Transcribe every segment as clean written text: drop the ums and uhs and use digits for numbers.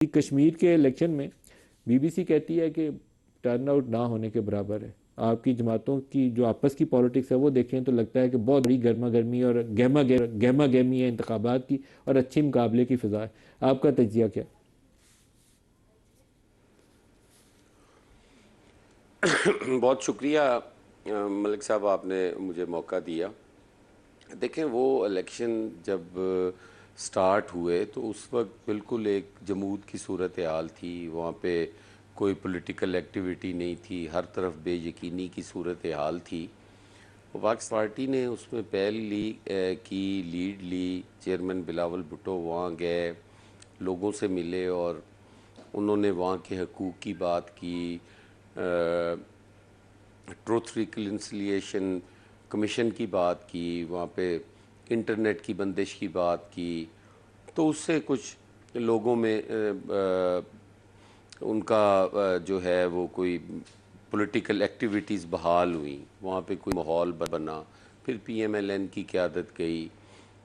کشمیر کے الیکشن میں be B C کہتی ہے کہ ٹرن آؤٹ نہ ہونے کے برابر ہے. آپ کی جماعتوں کی جو آپس کی پالیٹکس ہے وہ دیکھیں تو لگتا ہے کہ بہت بڑی گرما گرمی اور گہما گہمی ہے انتخابات کی اور اچھی مقابلے کی فضا ہے. آپ کا تجزیہ کیا؟ بہت شکریہ ملک صاحب، آپ نے مجھے موقع دیا. دیکھیں، وہ الیکشن جب سٹارٹ ہوئے تو اس وقت بالکل ایک جمود کی صورتحال تھی. وہاں پہ کوئی پولیٹیکل ایکٹیویٹی نہیں تھی، ہر طرف بے یقینی کی صورتحال تھی. وفاق پارٹی نے اس میں پہل لیڈ لی. چیئرمین بلاول بھٹو وہاں گئے، لوگوں سے ملے اور انہوں نے وہاں کے حقوق کی بات کی. ٹروتھ ریکنسیلیشن کمیشن کی بات کی، وہاں پہ انٹرنیٹ کی بندش کی بات کی. تو اس سے کچھ لوگوں میں ان کا جو ہے وہ کوئی پولیٹیکل ایکٹیویٹیز بحال ہوئیں، وہاں پہ کوئی ماحول بنا. پھر پی ایم ایل این کی قیادت گئی.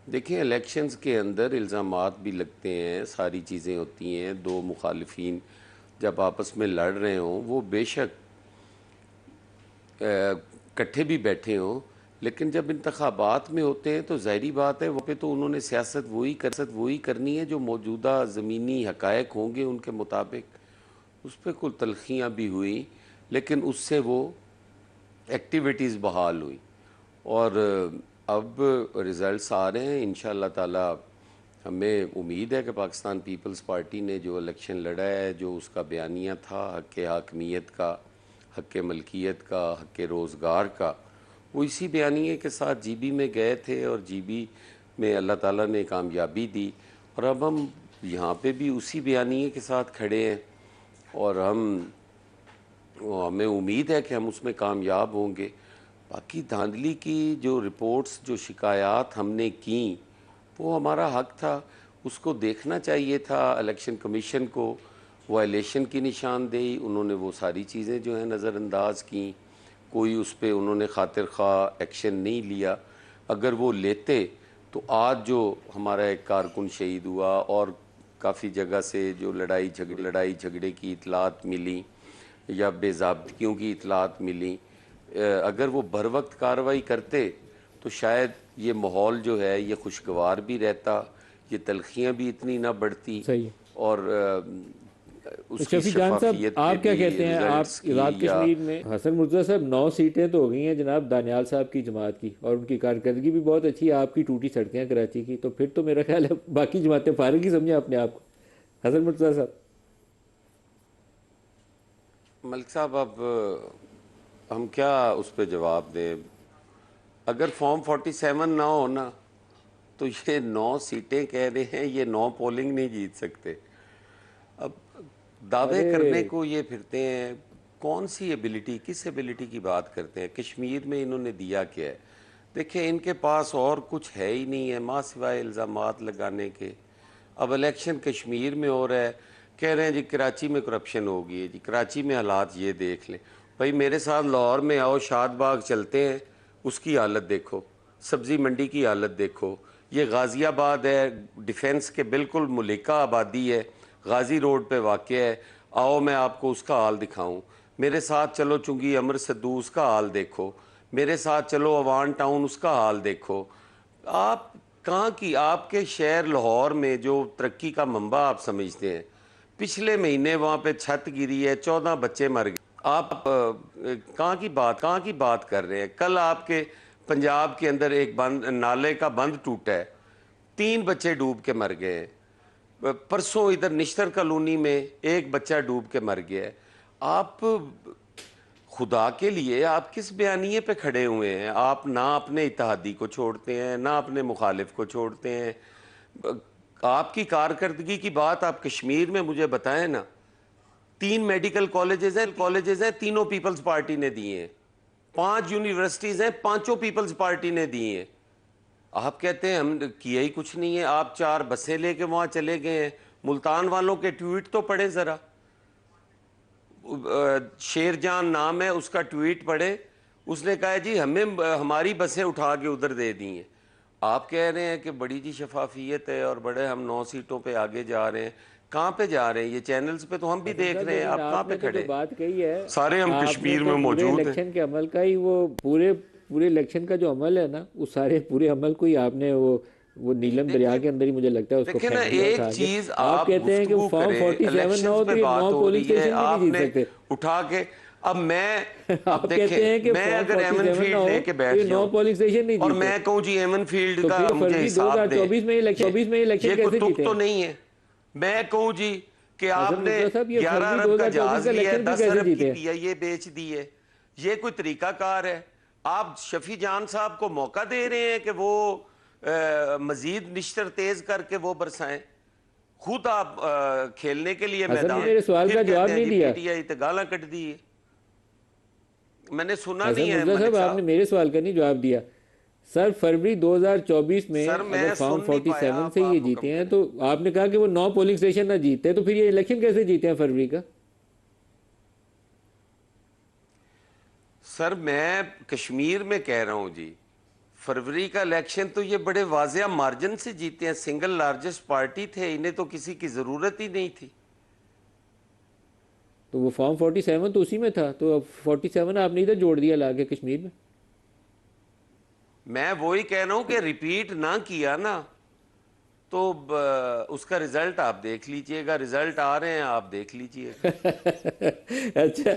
دیکھیں، الیکشنز کے اندر الزامات بھی لگتے ہیں، ساری چیزیں ہوتی ہیں. دو مخالفین جب آپس میں لڑ رہے ہوں، وہ بے شک کٹھے بھی بیٹھے ہوں، لیکن جب انتخابات میں ہوتے ہیں تو ظاہری بات ہے وہاں پہ تو انہوں نے سیاست وہی کرنی ہے جو موجودہ زمینی حقائق ہوں گے ان کے مطابق. اس پہ کل تلخیاں بھی ہوئیں، لیکن اس سے وہ ایکٹیویٹیز بحال ہوئی. اور اب ریزلٹس آ رہے ہیں. انشاءاللہ تعالی ہمیں امید ہے کہ پاکستان پیپلز پارٹی نے جو الیکشن لڑا ہے، جو اس کا بیانیہ تھا حق حاکمیت کا، حق ملکیت کا، حق روزگار کا، وہ اسی بیانیے کے ساتھ جی بی میں گئے تھے اور جی بی میں اللہ تعالیٰ نے کامیابی دی. اور اب ہم یہاں پہ بھی اسی بیانیے کے ساتھ کھڑے ہیں اور ہمیں امید ہے کہ ہم اس میں کامیاب ہوں گے. باقی دھاندلی کی جو رپورٹس، جو شکایات ہم نے کیں، وہ ہمارا حق تھا. اس کو دیکھنا چاہیے تھا الیکشن کمیشن کو. وائلیشن کی نشاندہی، انہوں نے وہ ساری چیزیں جو ہیں نظر انداز کیں. کوئی اس پہ انہوں نے خاطر خواہ ایکشن نہیں لیا. اگر وہ لیتے تو آج جو ہمارا ایک کارکن شہید ہوا اور کافی جگہ سے جو لڑائی جھگڑے کی اطلاعات ملی یا بے ضابطگیوں کی اطلاعات ملی، اگر وہ بر وقت کارروائی کرتے تو شاید یہ ماحول جو ہے یہ خوشگوار بھی رہتا، یہ تلخیاں بھی اتنی نہ بڑھتی صحیح. اور اس کی شفیع جان صاحب، شفافیت پہ آپ کیا بھی کہتے ہیں؟ آپ ریزلٹس کی آزاد یا کشمیر میں حسن مرتضیٰ صاحب 9 سیٹیں تو ہو گئی ہیں جناب دانیال صاحب کی جماعت کی، اور ان کی کارکردگی بھی بہت اچھی ہے. آپ کی ٹوٹی سڑکیں ہیں کراچی کی، تو پھر تو میرا خیال ہے باقی جماعتیں فارغ ہی سمجھیں اپنے آپ کو. حسن مرتضیٰ صاحب. ملک صاحب، اب ہم کیا اس پہ جواب دیں؟ اگر فارم 47 نہ ہونا تو یہ 9 سیٹیں کہہ رہے ہیں، یہ 9 پولنگ نہیں جیت سکتے. اب دعوے کرنے ارے کو یہ پھرتے ہیں. کون سی ایبلٹی، کس ایبلٹی کی بات کرتے ہیں؟ کشمیر میں انہوں نے دیا کیا ہے؟ دیکھیں، ان کے پاس اور کچھ ہے ہی نہیں ہے ماں سوائے الزامات لگانے کے. اب الیکشن کشمیر میں ہو رہا ہے، کہہ رہے ہیں جی کراچی میں کرپشن ہوگی ہے. جی کراچی میں حالات یہ دیکھ لیں. بھائی میرے ساتھ لاہور میں آؤ، شاد باغ چلتے ہیں، اس کی حالت دیکھو، سبزی منڈی کی حالت دیکھو. یہ غازی آباد ہے، ڈیفنس کے بالکل ملکہ آبادی ہے، غازی روڈ پہ واقع ہے. آؤ میں آپ کو اس کا حال دکھاؤں. میرے ساتھ چلو چنگی امر سدو، اس کا حال دیکھو. میرے ساتھ چلو اوان ٹاؤن، اس کا حال دیکھو. آپ کہاں کی، آپ کے شہر لاہور میں جو ترقی کا منبع آپ سمجھتے ہیں، پچھلے مہینے وہاں پہ چھت گری ہے، 14 بچے مر گئے. آپ کہاں کی بات کر رہے ہیں؟ کل آپ کے پنجاب کے اندر ایک نالے کا بند ٹوٹا ہے، 3 بچے ڈوب کے مر گئے ہیں. پرسوں ادھر نشتر کالونی میں ایک بچہ ڈوب کے مر گیا ہے. آپ خدا کے لیے آپ کس بیانیے پہ کھڑے ہوئے ہیں؟ آپ نہ اپنے اتحادی کو چھوڑتے ہیں، نہ اپنے مخالف کو چھوڑتے ہیں. آپ کی کارکردگی کی بات آپ کشمیر میں مجھے بتائیں نا. 3 میڈیکل کالجز ہیں، تینوں پیپلز پارٹی نے دیے ہیں. 5 یونیورسٹیز ہیں، 5 پیپلز پارٹی نے دی ہیں. آپ کہتے ہیں ہم کیا ہی کچھ نہیں ہے. آپ 4 بسیں لے کے وہاں چلے گئے ہیں. ملتان والوں کے ٹویٹ تو پڑھیں ذرا. شیر جان نام ہے اس کا، ٹویٹ پڑھے. اس نے کہا جی ہماری بسیں اٹھا کے ادھر دے دی ہیں. آپ کہہ رہے ہیں کہ بڑی جی شفافیت ہے اور بڑے ہم 9 سیٹوں پہ آگے جا رہے ہیں. کہاں پہ جا رہے ہیں یہ چینلز پہ تو ہم بھی دیکھ رہے ہیں, آپ کہاں آپ پہ نے تو کھڑے جو بات کہی ہے, سارے ہم آپ نے کشمیر تو میں پورے موجود ہیں. الیکشن کے عمل کا ہی وہ پورے الیکشن کا جو عمل ہے نا, اس سارے پورے عمل کو ہی آپ نے وہ نیلم دریا کے اندر ہی مجھے لگتا ہے اس کو دیکھیں نا, پھینک دیا ایک اٹھا کے. چیز آپ آپ کہتے ہیں کہ گفتگو فارم کریں, 47 نہ الیکشنز ہو پہ تو یہ بات 9 ہو پولنگ رہی ہے, اسٹیشن بھی نہیں آپ جیت نے سکتے. اٹھا کے اب آپ دیکھیں, کہتے ہیں کہ میں فارم اگر ایمن 47 نہ فیلڈ لے ہو کے تو یہ بیٹھ 9 جاؤں پولنگ اسٹیشن نہیں اور جیتے, میں کہوں جی ایمن فیلڈ تو کا پھر مجھے فروری حساب دیں, 2024 میں یہ الیکشن کوئی کیسے تک جیتے تو ہیں؟ نہیں ہے. میں کہوں جی کہ آپ حسن نے مرزا صاحب, یہ 11 فروری ارب کا 2024 جہاز کا لیا ہے, الیکشن پھر 10 کیسے ارب کی جیتے ہیں؟ پی آئی اے بیچ دی ہے, یہ کوئی طریقہ کار ہے؟ آپ شفیع جان صاحب کو موقع دے رہے ہیں کہ وہ مزید نشتر تیز کر کے وہ برسائیں, خود آپ کھیلنے کے لیے حسن میدان, میرے سوال پھر کا جواب کہتے ہیں نہیں جی پی دیا. ٹی آئی تے گالاں کٹ دی ہے. میں نے سنا حسن نہیں ہے مرزا ملک صاحب, آپ نے صاحب. میرے سوال کا نہیں جواب دیا. سر فروری 2024 میں سر اگر میں فارم سن نہیں پایا, 47 سے یہ آپ حکم جیتے ہیں کریں. تو آپ نے کہا کہ وہ 9 پولنگ اسٹیشن نہ جیتے, تو پھر یہ الیکشن کیسے جیتے ہیں فروری کا؟ سر میں کشمیر میں کہہ رہا ہوں جی, فروری کا الیکشن تو یہ بڑے واضح مارجن سے جیتے ہیں, سنگل لارجسٹ پارٹی تھے, انہیں تو کسی کی ضرورت ہی نہیں تھی. تو وہ فارم 47 تو اسی میں تھا, تو اب 47 آپ نے ادھر جوڑ دیا لا کے کشمیر میں. میں وہی کہہ رہا ہوں کہ ریپیٹ نہ کیا نا, تو اس کا رزلٹ آپ دیکھ لیجئے گا, رزلٹ آ رہے ہیں آپ دیکھ لیجئے گا. اچھا,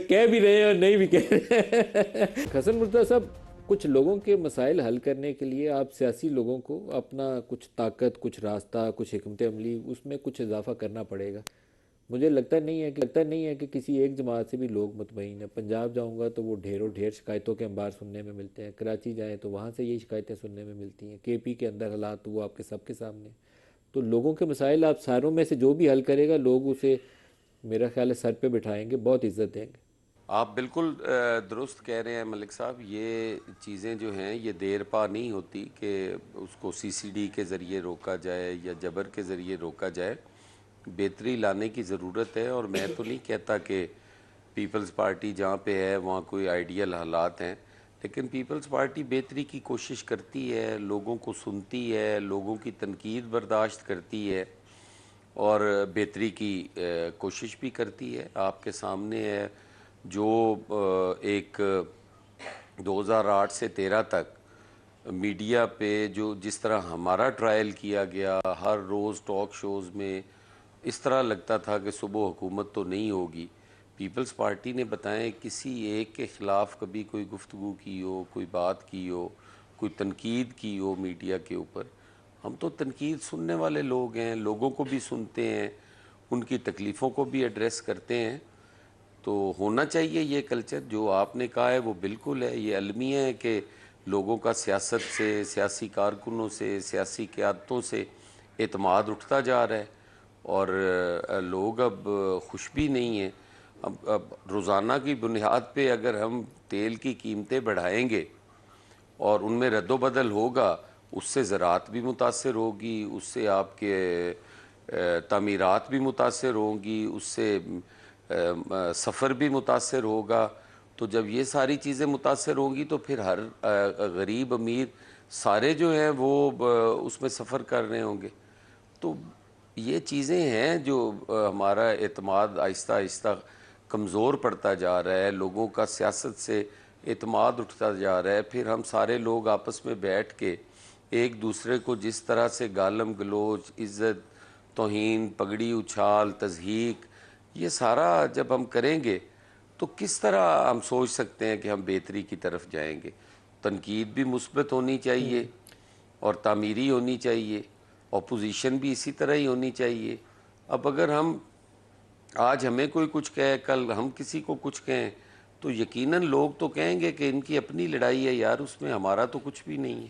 کہہ بھی رہے ہیں اور نہیں بھی کہہ رہے ہیں. حسن مرزا صاحب, کچھ لوگوں کے مسائل حل کرنے کے لیے آپ سیاسی لوگوں کو اپنا کچھ طاقت, کچھ راستہ, کچھ حکمت عملی, اس میں کچھ اضافہ کرنا پڑے گا. مجھے لگتا نہیں ہے کہ کسی ایک جماعت سے بھی لوگ مطمئن ہیں. پنجاب جاؤں گا تو وہ ڈھیروں ڈھیر شکایتوں کے انبار سننے میں ملتے ہیں, کراچی جائیں تو وہاں سے یہ شکایتیں سننے میں ملتی ہیں, کے پی کے اندر حالات وہ آپ کے سب کے سامنے. تو لوگوں کے مسائل آپ ساروں میں سے جو بھی حل کرے گا, لوگ اسے میرا خیال ہے سر پہ بٹھائیں گے, بہت عزت دیں گے. آپ بالکل درست کہہ رہے ہیں ملک صاحب. یہ چیزیں جو ہیں یہ دیر پا نہیں ہوتی کہ اس کو سی سی ڈی کے ذریعے روکا جائے یا جبر کے ذریعے روکا جائے. بہتری لانے کی ضرورت ہے, اور میں تو نہیں کہتا کہ پیپلز پارٹی جہاں پہ ہے وہاں کوئی آئیڈیل حالات ہیں, لیکن پیپلز پارٹی بہتری کی کوشش کرتی ہے, لوگوں کو سنتی ہے, لوگوں کی تنقید برداشت کرتی ہے, اور بہتری کی کوشش بھی کرتی ہے. آپ کے سامنے ہے جو ایک 2008 سے 13 تک میڈیا پہ جو جس طرح ہمارا ٹرائل کیا گیا, ہر روز ٹاک شوز میں اس طرح لگتا تھا کہ صبح حکومت تو نہیں ہوگی. پیپلز پارٹی نے بتائیں کسی ایک کے خلاف کبھی کوئی گفتگو کی ہو, کوئی بات کی ہو, کوئی تنقید کی ہو میڈیا کے اوپر؟ ہم تو تنقید سننے والے لوگ ہیں, لوگوں کو بھی سنتے ہیں, ان کی تکلیفوں کو بھی ایڈریس کرتے ہیں. تو ہونا چاہیے یہ کلچر. جو آپ نے کہا ہے وہ بالکل ہے, یہ المیہ ہے کہ لوگوں کا سیاست سے, سیاسی کارکنوں سے, سیاسی قیادتوں سے اعتماد اٹھتا جا رہا ہے, اور لوگ اب خوش بھی نہیں ہیں. اب روزانہ کی بنیاد پہ اگر ہم تیل کی قیمتیں بڑھائیں گے اور ان میں رد و بدل ہوگا, اس سے زراعت بھی متاثر ہوگی, اس سے آپ کے تعمیرات بھی متاثر ہوں گی, اس سے سفر بھی متاثر ہوگا. تو جب یہ ساری چیزیں متاثر ہوں گی تو پھر ہر غریب امیر سارے جو ہیں وہ اس میں سفر کر رہے ہوں گے. تو یہ چیزیں ہیں جو ہمارا اعتماد آہستہ آہستہ کمزور پڑتا جا رہا ہے, لوگوں کا سیاست سے اعتماد اٹھتا جا رہا ہے. پھر ہم سارے لوگ آپس میں بیٹھ کے ایک دوسرے کو جس طرح سے گالم گلوچ, عزت توہین, پگڑی اچھال, تضحیک, یہ سارا جب ہم کریں گے تو کس طرح ہم سوچ سکتے ہیں کہ ہم بہتری کی طرف جائیں گے؟ تنقید بھی مثبت ہونی چاہیے اور تعمیری ہونی چاہیے, اپوزیشن بھی اسی طرح ہی ہونی چاہیے. اب اگر ہم آج ہمیں کوئی کچھ کہے, کل ہم کسی کو کچھ کہیں, تو یقیناً لوگ تو کہیں گے کہ ان کی اپنی لڑائی ہے یار, اس میں ہمارا تو کچھ بھی نہیں ہے.